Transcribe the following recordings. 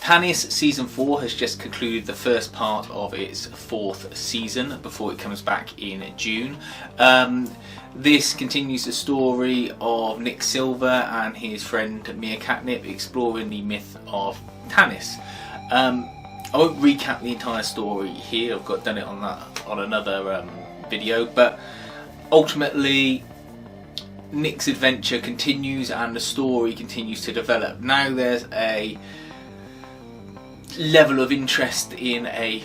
Tanis season 4 has just concluded the first part of its 4th season before it comes back in June. This continues the story of Nick Silver and his friend Mia Catnip exploring the myth of Tanis. I won't recap the entire story here, I've done it on another video, but ultimately Nick's adventure continues and the story continues to develop. Now there's a level of interest in a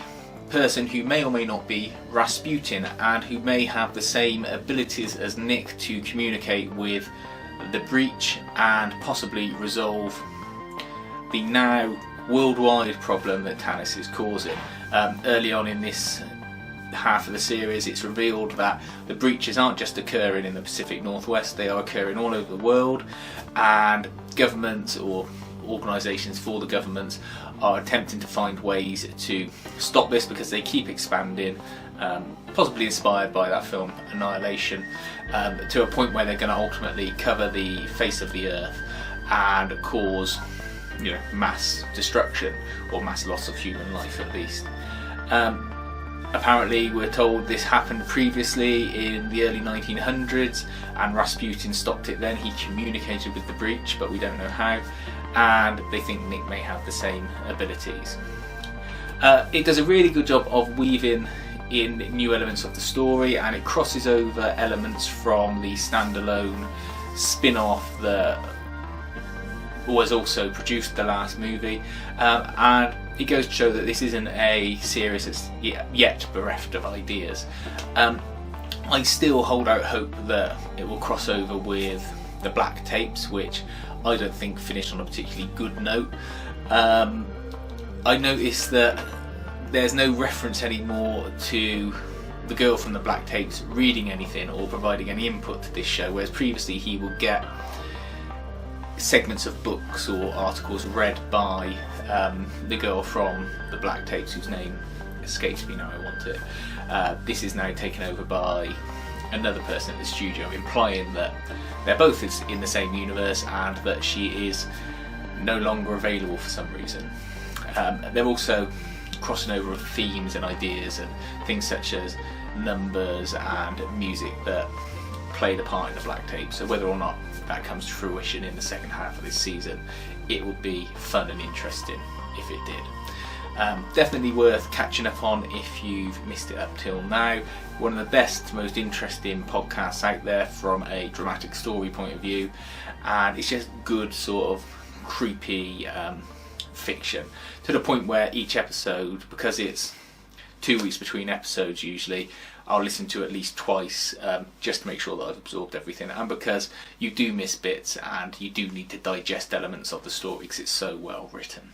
person who may or may not be Rasputin and who may have the same abilities as Nick to communicate with the Breach and possibly resolve the now worldwide problem that Tanis is causing. Early on in this half of the series, it's revealed that the breaches aren't just occurring in the Pacific Northwest, they are occurring all over the world, and governments or organisations for the governments are attempting to find ways to stop this because they keep expanding, possibly inspired by that film Annihilation, to a point where they're going to ultimately cover the face of the earth and cause, mass destruction or mass loss of human life at least. Apparently we're told this happened previously in the early 1900s and Rasputin stopped it then. He communicated with the Breach, but we don't know how, and they think Nick may have the same abilities. It does a really good job of weaving in new elements of the story, and it crosses over elements from the standalone spin-off that was also produced the last movie, and it goes to show that this isn't a series that's yet bereft of ideas. I still hold out hope that it will cross over with the Black Tapes, which I don't think finished on a particularly good note. I noticed that there's no reference anymore to the girl from the Black Tapes reading anything or providing any input to this show, whereas previously he would get segments of books or articles read by the girl from the Black Tapes, whose name escapes me now. I want it. This is now taken over by another person at the studio, implying that they're both in the same universe and that she is no longer available for some reason. They're also crossing over of themes and ideas and things such as numbers and music that played a part in the Black Tape. So whether or not that comes to fruition in the second half of this season, it would be fun and interesting if it did. Definitely worth catching up on if you've missed it up till now. One of the best, most interesting podcasts out there from a dramatic story point of view, and it's just good sort of creepy fiction, to the point where each episode, because it's 2 weeks between episodes usually, I'll listen to at least twice, just to make sure that I've absorbed everything, and because you do miss bits and you do need to digest elements of the story because it's so well written.